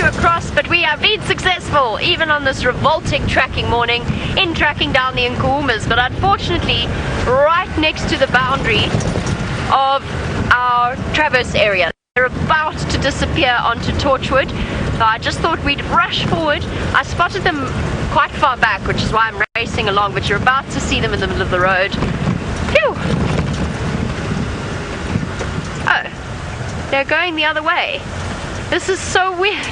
you across, but we have been successful, even on this revolting tracking morning, in tracking down the Nkuhumas, but unfortunately, right next to the boundary of our traverse area. They're about to disappear onto Torchwood, so I just thought we'd rush forward. I spotted them quite far back, which is why I'm racing along, but you're about to see them in the middle of the road. Phew! Oh, they're going the other way. This is so weird.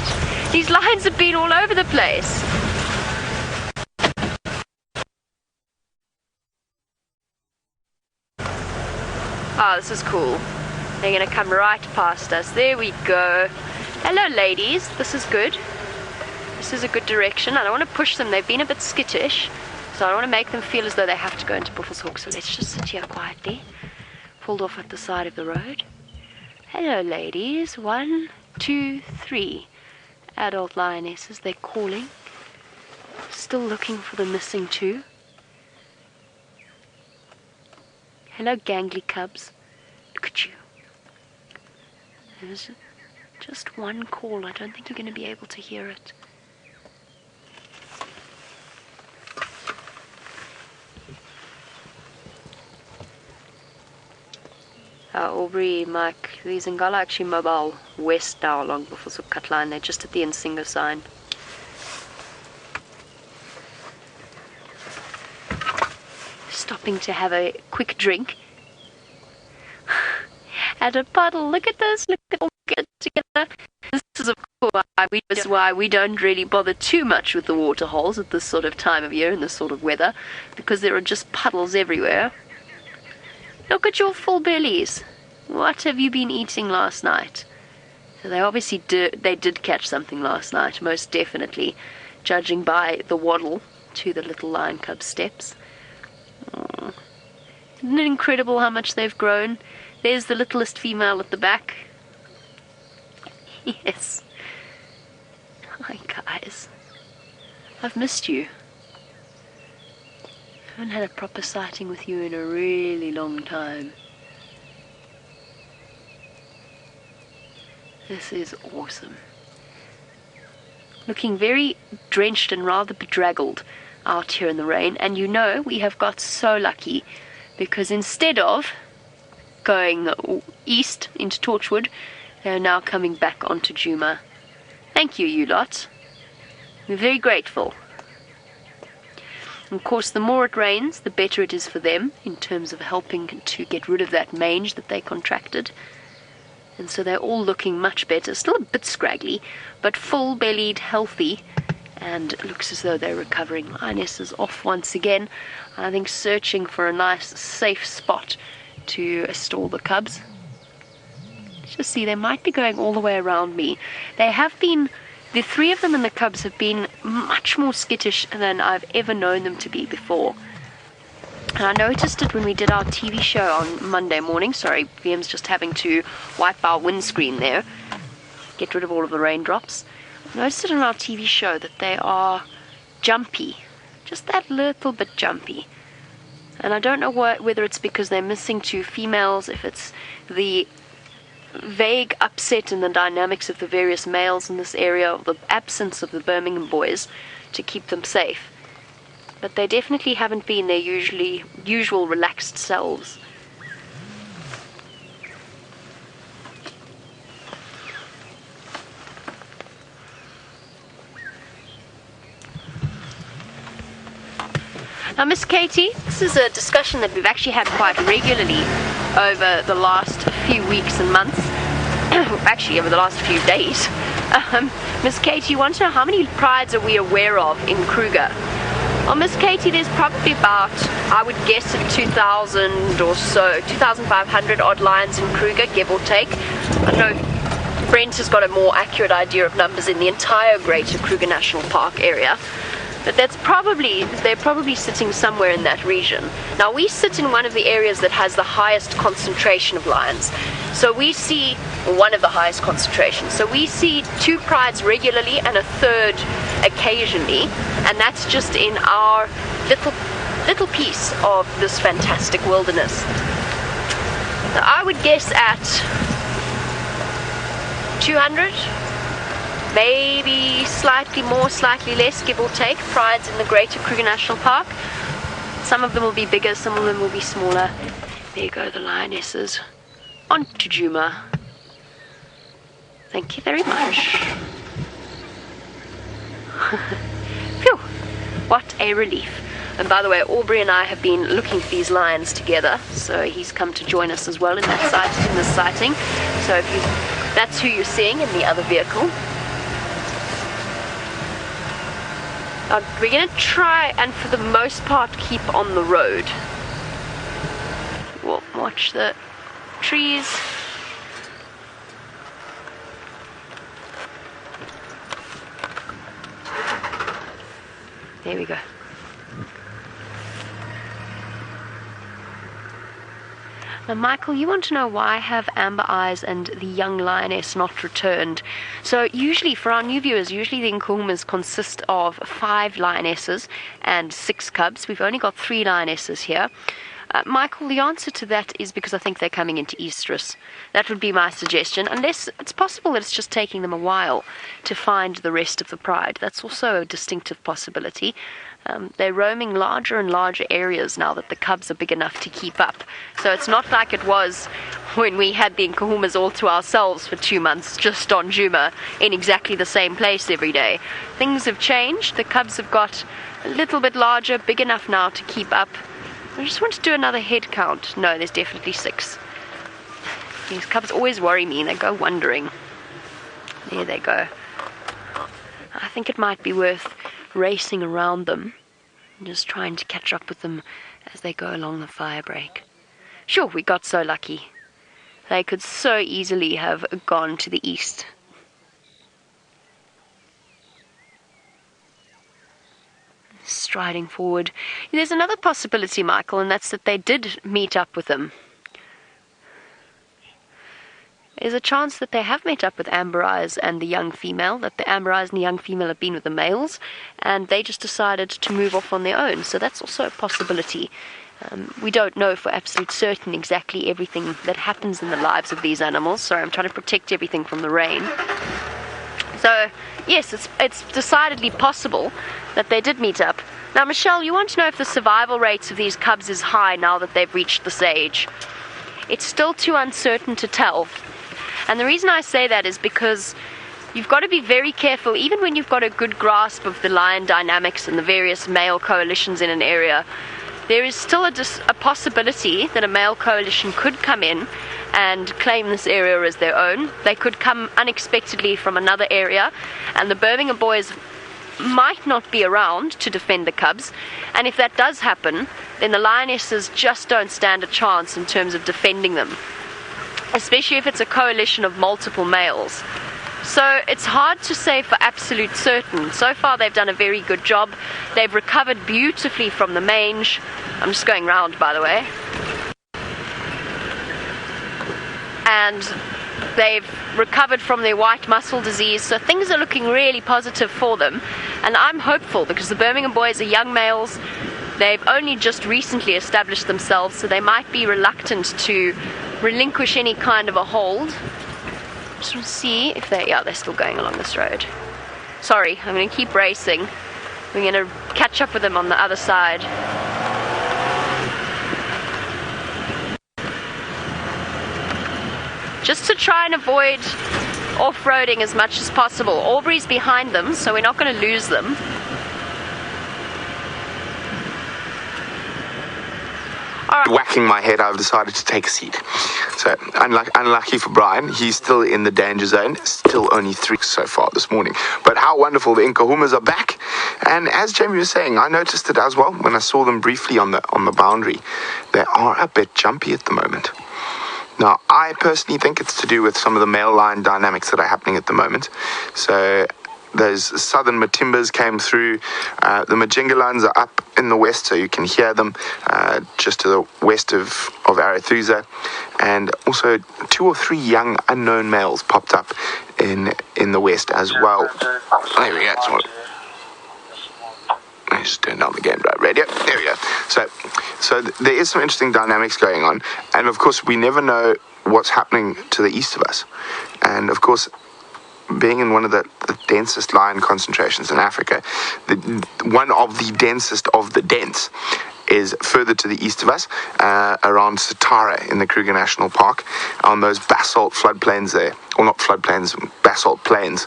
These lines have been all over the place. Oh, this is cool. They're going to come right past us. There we go. Hello, ladies. This is good. This is a good direction. I don't want to push them. They've been a bit skittish, so I don't want to make them feel as though they have to go into Buffelshoek. So let's just sit here quietly. Pulled off at the side of the road. Hello, ladies. 1, 2, 3. Adult lionesses. They're calling. Still looking for the missing 2. Hello, gangly cubs. Look at you. There's just one call. I don't think you're going to be able to hear it. Aubrey, Mike, these Ngala actually mobile west now along Buffelshoek cut line. They're just at the Nsingo sign. Stopping to have a quick drink. At a puddle. Look at this. Look at all get together. This is of course why we don't really bother too much with the water holes at this sort of time of year and this sort of weather, because there are just puddles everywhere. Look at your full bellies. What have you been eating last night? So they obviously did catch something last night, most definitely, judging by the waddle to the little lion cub steps. Oh. Isn't it incredible how much they've grown? There's the littlest female at the back. Yes. Hi guys. I've missed you. I haven't had a proper sighting with you in a really long time. This is awesome. Looking very drenched and rather bedraggled out here in the rain, and you know we have got so lucky, because instead of going east into Torchwood, they are now coming back onto Djuma. Thank you, you lot. We're very grateful. Of course, the more it rains, the better it is for them in terms of helping to get rid of that mange that they contracted. And so they're all looking much better. Still a bit scraggly, but full-bellied, healthy, and it looks as though they're recovering. Lioness is off once again, I think searching for a nice, safe spot to stall the cubs. Just see, they might be going all the way around me. They have been, the 3 of them and the cubs have been much more skittish than I've ever known them to be before. And I noticed it when we did our TV show on Monday morning. Sorry, VM's just having to wipe our windscreen there, get rid of all of the raindrops. I noticed it on our TV show that they are jumpy, just that little bit jumpy. And I don't know whether it's because they're missing 2 females, if it's the vague upset in the dynamics of the various males in this area, or the absence of the Birmingham boys to keep them safe. But they definitely haven't been their usual relaxed selves. Now, Miss Katie, this is a discussion that we've actually had quite regularly over the last few weeks and months. Actually, over the last few days. Miss Katie, you want to know how many prides are we aware of in Kruger? Well, Miss Katie, there's probably about, I would guess, 2,000 or so, 2,500 odd lions in Kruger, give or take. I know Brent has got a more accurate idea of numbers in the entire greater Kruger National Park area. But they're probably sitting somewhere in that region. Now, we sit in one of the areas that has the highest concentration of lions. So we see one of the highest concentrations. So we see 2 prides regularly and a 3rd occasionally, and that's just in our little piece of this fantastic wilderness. Now, I would guess at 200, maybe slightly more, slightly less, give or take. Prides in the Greater Kruger National Park. Some of them will be bigger, some of them will be smaller. There you go, the lionesses. On to Djuma. Thank you very much. Phew, what a relief. And by the way, Aubrey and I have been looking for these lions together, so he's come to join us as well in this sighting. So if that's who you're seeing in the other vehicle. We're going to try and for the most part keep on the road. We'll watch the trees. There we go. Now, Michael, you want to know why have Amber Eyes and the young lioness not returned? So usually, for our new viewers, usually the Nkuhumas consist of 5 lionesses and 6 cubs. We've only got 3 lionesses here. Michael, the answer to that is because I think they're coming into estrus. That would be my suggestion, unless it's possible that it's just taking them a while to find the rest of the pride. That's also a distinctive possibility. They're roaming larger and larger areas now that the cubs are big enough to keep up. So it's not like it was when we had the Nkuhumas all to ourselves for 2 months, just on Djuma, in exactly the same place every day. Things have changed. The cubs have got a little bit larger, big enough now to keep up. I just want to do another head count. No, there's definitely 6. These cubs always worry me. They go wandering. There they go. I think it might be worth racing around them and just trying to catch up with them as they go along the fire break. Sure, we got so lucky. They could so easily have gone to the east. Striding forward. There's another possibility, Michael, and that's that they did meet up with them. There's a chance that they have met up with Amber Eyes and the young female, that the Amber Eyes and the young female have been with the males, and they just decided to move off on their own. So that's also a possibility. We don't know for absolute certain exactly everything that happens in the lives of these animals. Sorry, I'm trying to protect everything from the rain. So, yes, it's decidedly possible that they did meet up. Now, Michelle, you want to know if the survival rates of these cubs is high now that they've reached this age. It's still too uncertain to tell. And the reason I say that is because you've got to be very careful, even when you've got a good grasp of the lion dynamics and the various male coalitions in an area. There is still a possibility that a male coalition could come in and claim this area as their own. They could come unexpectedly from another area, and the Birmingham boys might not be around to defend the cubs. And if that does happen, then the lionesses just don't stand a chance in terms of defending them, especially if it's a coalition of multiple males. So it's hard to say for absolute certain. So far they've done a very good job. They've recovered beautifully from the mange. I'm just going round, by the way. And they've recovered from their white muscle disease. So things are looking really positive for them. And I'm hopeful because the Birmingham boys are young males. They've only just recently established themselves, so they might be reluctant to relinquish any kind of a hold. Just want to see if they're still going along this road. Sorry, I'm going to keep racing. We're going to catch up with them on the other side. Just to try and avoid off-roading as much as possible. Aubrey's behind them, so we're not going to lose them. Whacking my head, I've decided to take a seat. So, unlucky for Brian, he's still in the danger zone. Still only 3 so far this morning. But how wonderful, the Nkuhumas are back. And as Jamie was saying, I noticed it as well when I saw them briefly on the boundary. They are a bit jumpy at the moment. Now, I personally think it's to do with some of the male lion dynamics that are happening at the moment. So those southern Matimbas came through. The Majingalans are up in the west, so you can hear them just to the west of Arathusa. And also 2 or 3 young unknown males popped up in the west as well. There we go. I just turned on the game drive radio. There we go. So there is some interesting dynamics going on. And of course, we never know what's happening to the east of us. And of course, being in one of the densest lion concentrations in Africa, one of the densest of the dense is further to the east of us, around Satara in the Kruger National Park, on those basalt floodplains there, or not floodplains, basalt plains,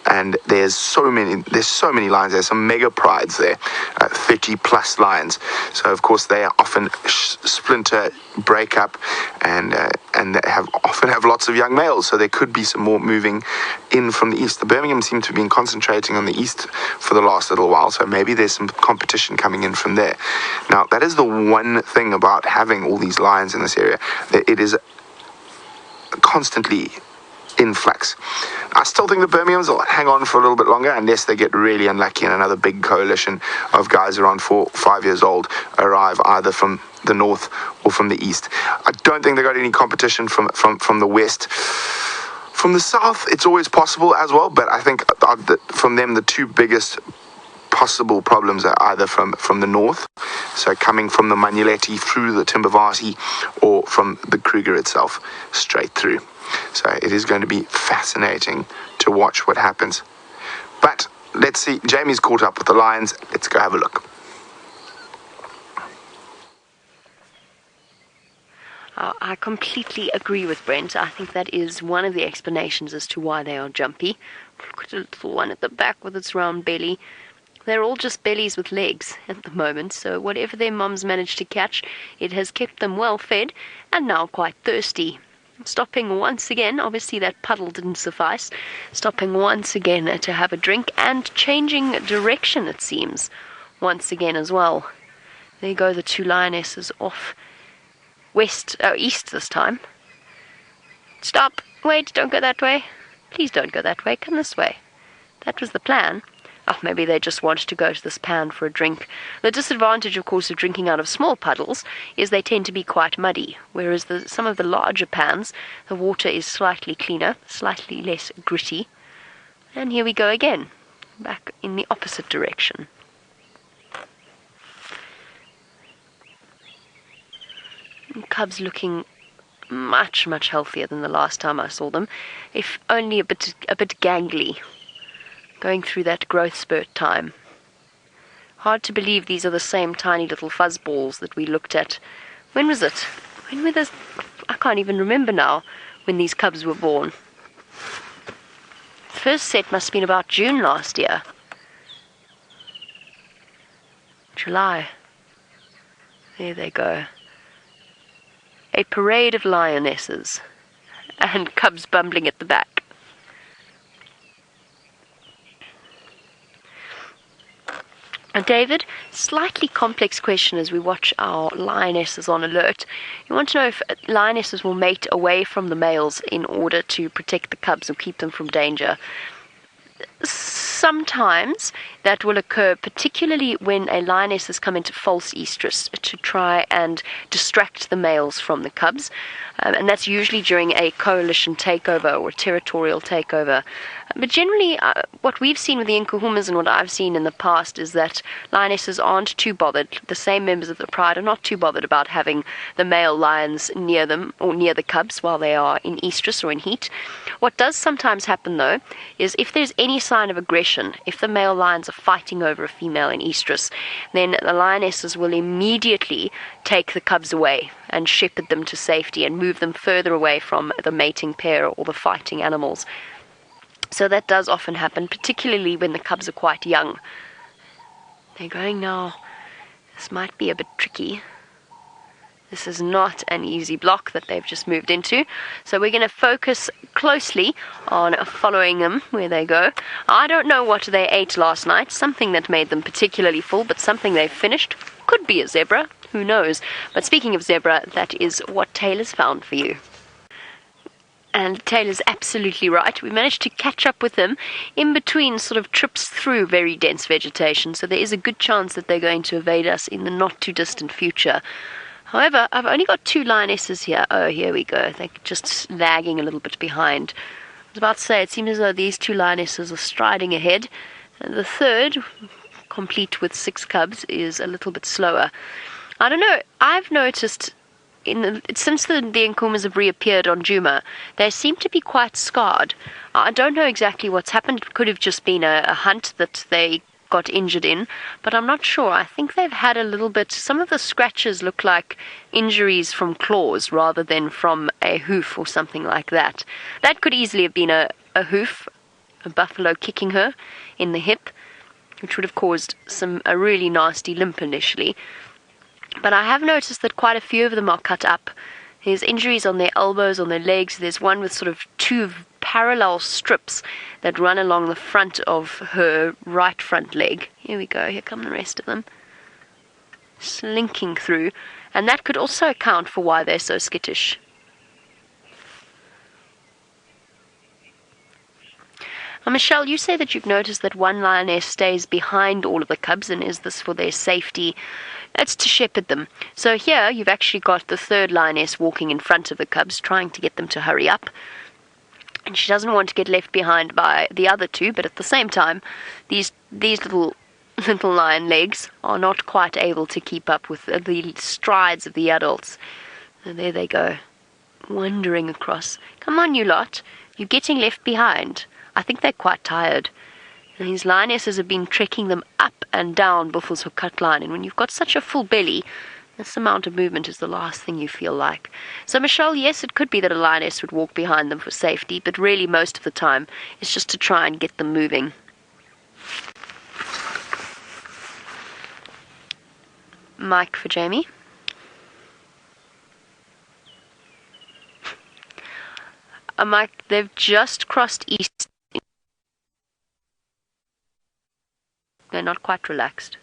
and there's so many lions there, some mega prides there, 30 plus lions. So of course they often splinter, break up, and they often have lots of young males. So there could be some more moving in from the east. The Birmingham seem to have been concentrating on the east for the last little while, so maybe there's some competition coming in from there. Now, that is the one thing about having all these lions in this area, that it is constantly in flux. I still think the Birminghams will hang on for a little bit longer unless they get really unlucky and another big coalition of guys around 4 or 5 years old arrive either from the north or from the east. I don't think they got any competition from the west. From the south, it's always possible as well, but I think from them, the two biggest possible problems are either from the north, so coming from the Manuleti through the Timbavasi, or from the Kruger itself straight through. So it is going to be fascinating to watch what happens. But let's see, Jamie's caught up with the lions. Let's go have a look. I completely agree with Brent. I think that is one of the explanations as to why they are jumpy. Look at a little one at the back with its round belly. They're all just bellies with legs at the moment, so whatever their mums managed to catch, it has kept them well fed and now quite thirsty. Stopping once again, obviously that puddle didn't suffice, stopping once again to have a drink and changing direction, it seems, once again as well. There go the two lionesses off east this time. Stop! Wait, don't go that way. Please don't go that way, come this way. That was the plan. Oh, maybe they just wanted to go to this pan for a drink. The disadvantage, of course, of drinking out of small puddles is they tend to be quite muddy, whereas some of the larger pans, the water is slightly cleaner, slightly less gritty. And here we go again, back in the opposite direction. Cubs looking much, much healthier than the last time I saw them, if only a bit gangly, going through that growth spurt time. Hard to believe these are the same tiny little fuzzballs that we looked at. When was it? When were this? I can't even remember now when these cubs were born. The first set must have been about June last year. July. There they go. A parade of lionesses and cubs bumbling at the back. David, slightly complex question as we watch our lionesses on alert. You want to know if lionesses will mate away from the males in order to protect the cubs and keep them from danger. Sometimes that will occur, particularly when a lioness has come into false estrus to try and distract the males from the cubs. And that's usually during a coalition takeover or territorial takeover. But generally, what we've seen with the Nkuhumas and what I've seen in the past is that lionesses aren't too bothered. The same members of the pride are not too bothered about having the male lions near them or near the cubs while they are in estrus or in heat. What does sometimes happen, though, is if there's any sign of aggression, if the male lions are fighting over a female in estrus, then the lionesses will immediately take the cubs away and shepherd them to safety and move them further away from the mating pair or the fighting animals. So that does often happen, particularly when the cubs are quite young. They're going now. This might be a bit tricky. This is not an easy block that they've just moved into. So we're going to focus closely on following them where they go. I don't know what they ate last night. Something that made them particularly full, but something they've finished. Could be a zebra. Who knows? But speaking of zebra, that is what Taylor's found for you. And Taylor's absolutely right. We managed to catch up with them in between sort of trips through very dense vegetation. So there is a good chance that they're going to evade us in the not too distant future. However, I've only got two lionesses here. Oh, here we go. They're just lagging a little bit behind. I was about to say, it seems as though these two lionesses are striding ahead. And the third, complete with 6 cubs, is a little bit slower. I don't know. I've noticed since the Nkuhumas have reappeared on Djuma, they seem to be quite scarred. I don't know exactly what's happened. It could have just been a hunt that they got injured in, but I'm not sure. I think they've had a little bit. Some of the scratches look like injuries from claws rather than from a hoof or something like that. That could easily have been a hoof, a buffalo kicking her in the hip, which would have caused a really nasty limp initially. But I have noticed that quite a few of them are cut up. There's injuries on their elbows, on their legs. There's one with sort of two parallel strips that run along the front of her right front leg. Here we go. Here come the rest of them. Slinking through. And that could also account for why they're so skittish. Michelle, you say that you've noticed that one lioness stays behind all of the cubs, and is this for their safety? It's to shepherd them. So here you've actually got the third lioness walking in front of the cubs, trying to get them to hurry up. And she doesn't want to get left behind by the other two, but at the same time, these little lion legs are not quite able to keep up with the strides of the adults. And there they go, wandering across. Come on, you lot. You're getting left behind. I think they're quite tired. And these lionesses have been trekking them up and down Buffels Hoek Cut Line. And when you've got such a full belly, this amount of movement is the last thing you feel like. So, Michelle, yes, it could be that a lioness would walk behind them for safety, but really most of the time it's just to try and get them moving. Mike for Jamie. Mike, they've just crossed east. They're not quite relaxed.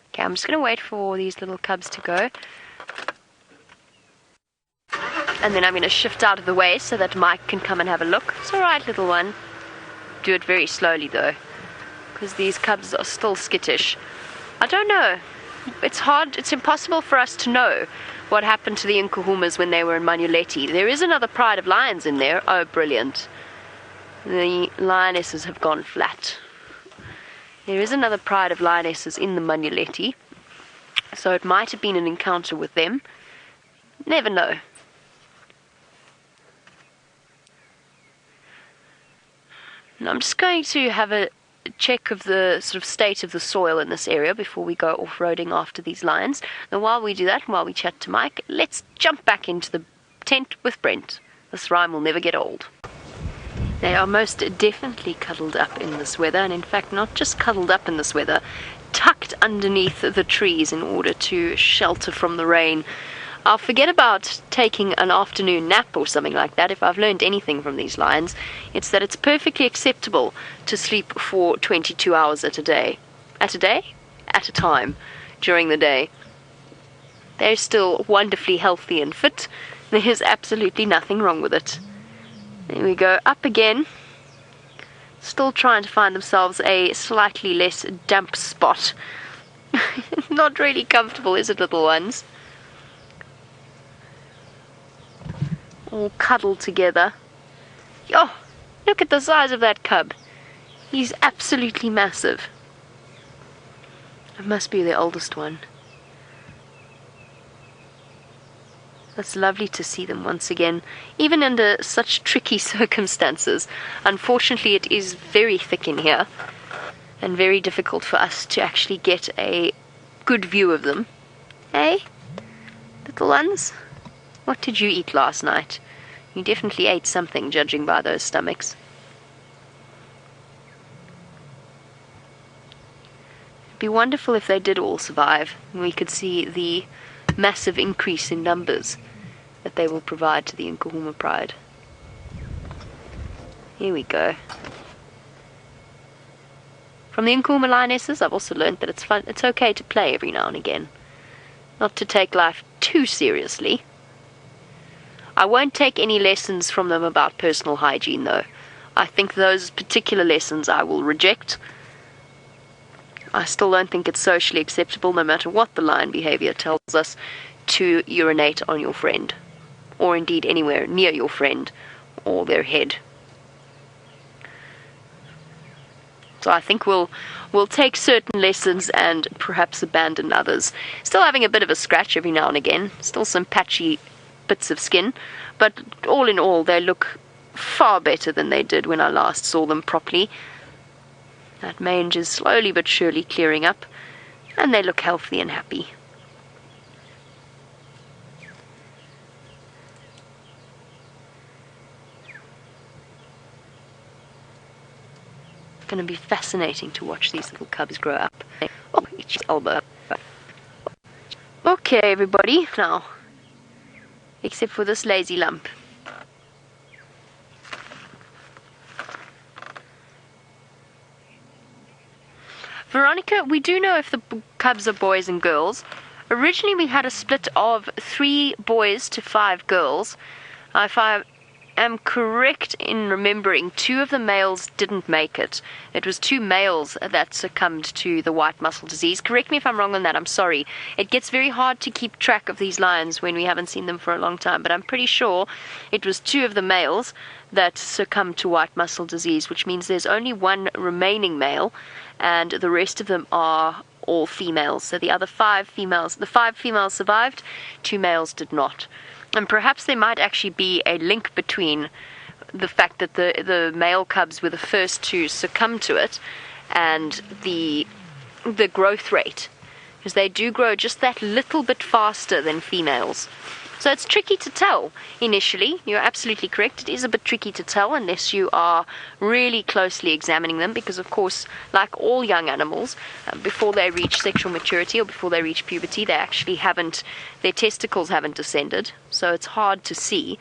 Okay, I'm just going to wait for these little cubs to go. And then I'm going to shift out of the way so that Mike can come and have a look. It's alright, little one. Do it very slowly, though, because these cubs are still skittish. I don't know. It's hard. It's impossible for us to know what happened to the Nkuhumas when they were in Manuleti. There is another pride of lions in there. Oh, brilliant. The lionesses have gone flat. There is another pride of lionesses in the Manuleti, so it might have been an encounter with them. Never know. And I'm just going to have a check of the sort of state of the soil in this area before we go off-roading after these lions. And while we do that, and while we chat to Mike, let's jump back into the tent with Brent. This rhyme will never get old. They are most definitely cuddled up in this weather, and in fact not just cuddled up in this weather, tucked underneath the trees in order to shelter from the rain. I'll forget about taking an afternoon nap or something like that. If I've learned anything from these lions, it's that it's perfectly acceptable to sleep for 22 hours at a day. At a day? At a time during the day. They're still wonderfully healthy and fit. There's absolutely nothing wrong with it. There we go, up again. Still trying to find themselves a slightly less damp spot. Not really comfortable, is it, little ones? All cuddled together. Oh, look at the size of that cub. He's absolutely massive. It must be the oldest one. It's lovely to see them once again, even under such tricky circumstances. Unfortunately, it is very thick in here, and very difficult for us to actually get a good view of them. Hey, little ones? What did you eat last night? You definitely ate something, judging by those stomachs. It'd be wonderful if they did all survive, and we could see the massive increase in numbers that they will provide to the Nkuhuma Pride. Here we go. From the Nkuhuma lionesses, I've also learned that it's okay to play every now and again. Not to take life too seriously. I won't take any lessons from them about personal hygiene, though. I think those particular lessons I will reject. I still don't think it's socially acceptable, no matter what the lion behavior tells us, to urinate on your friend, or indeed anywhere near your friend or their head. So I think we'll take certain lessons and perhaps abandon others. Still having a bit of a scratch every now and again. Still some patchy bits of skin. But all in all, they look far better than they did when I last saw them properly. That mange is slowly but surely clearing up. And they look healthy and happy. Going to be fascinating to watch these little cubs grow up. Oh, itchy elbow. Okay, everybody, now, except for this lazy lump. Veronica, we do know if the cubs are boys and girls. Originally, we had a split of 3 boys to 5 girls. If I am correct in remembering, 2 of the males didn't make it. It was 2 males that succumbed to the white mussel disease. Correct me if I'm wrong on that, I'm sorry. It gets very hard to keep track of these lions when we haven't seen them for a long time, but I'm pretty sure it was 2 of the males that succumbed to white mussel disease, which means there's only 1 remaining male, and the rest of them are all females. So the other 5 females, the 5 females survived, 2 males did not. And perhaps there might actually be a link between the fact that the male cubs were the first to succumb to it and the growth rate, because they do grow just that little bit faster than females. So it's tricky to tell initially. You're absolutely correct. It is a bit tricky to tell unless you are really closely examining them, because of course, like all young animals, before they reach sexual maturity or before they reach puberty, they actually haven't, their testicles haven't descended. So it's hard to see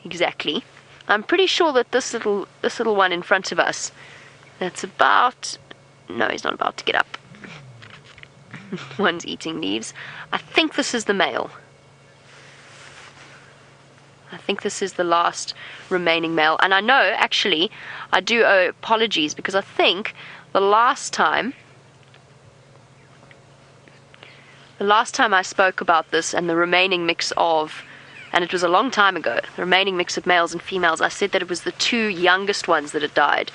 exactly. I'm pretty sure that this little one in front of us, that's about, no, he's not about to get up. One's eating leaves. I think this is the male. I think this is the last remaining male. And I know, actually, I do owe apologies, because I think the last time I spoke about this and the remaining mix of, and it was a long time ago, the remaining mix of males and females, I said that it was the 2 youngest ones that had died.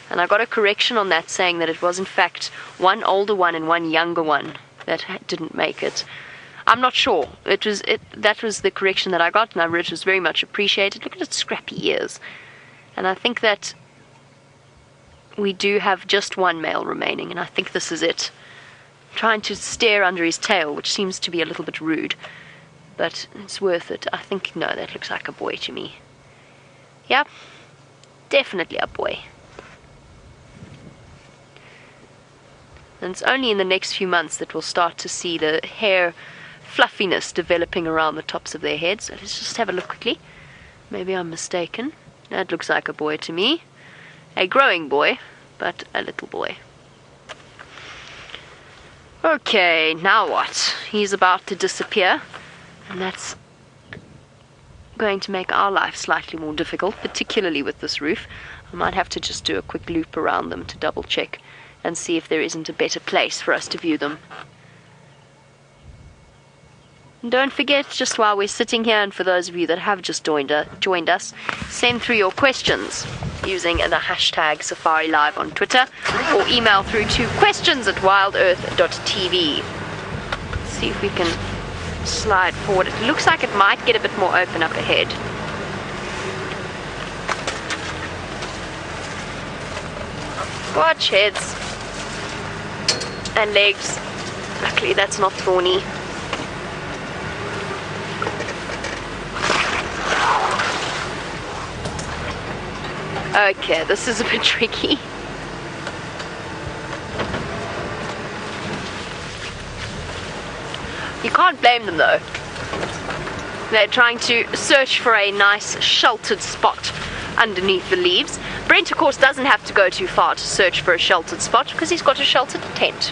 And I got a correction on that, saying that it was in fact 1 older one and 1 younger one that didn't make it. I'm not sure. That was the correction that I got, and it was very much appreciated. Look at its scrappy ears. And I think that we do have just 1 male remaining, and I think this is it. I'm trying to stare under his tail, which seems to be a little bit rude, but it's worth it. I think, no, that looks like a boy to me. Yeah, definitely a boy. And it's only in the next few months that we'll start to see the hair fluffiness developing around the tops of their heads. So let's just have a look quickly. Maybe I'm mistaken. That looks like a boy to me. A growing boy, but a little boy. Okay, now what? He's about to disappear, and that's going to make our life slightly more difficult, particularly with this roof. I might have to just do a quick loop around them to double check and see if there isn't a better place for us to view them. And don't forget, just while we're sitting here, and for those of you that have just joined us, send through your questions using the hashtag Safari Live on Twitter, or email through to questions@WildEarth.tv. Let's see if we can slide forward. It looks like it might get a bit more open up ahead. Watch heads and legs. Luckily that's not thorny. Okay, this is a bit tricky. You can't blame them though. They're trying to search for a nice sheltered spot underneath the leaves. Brent, of course, doesn't have to go too far to search for a sheltered spot because he's got a sheltered tent.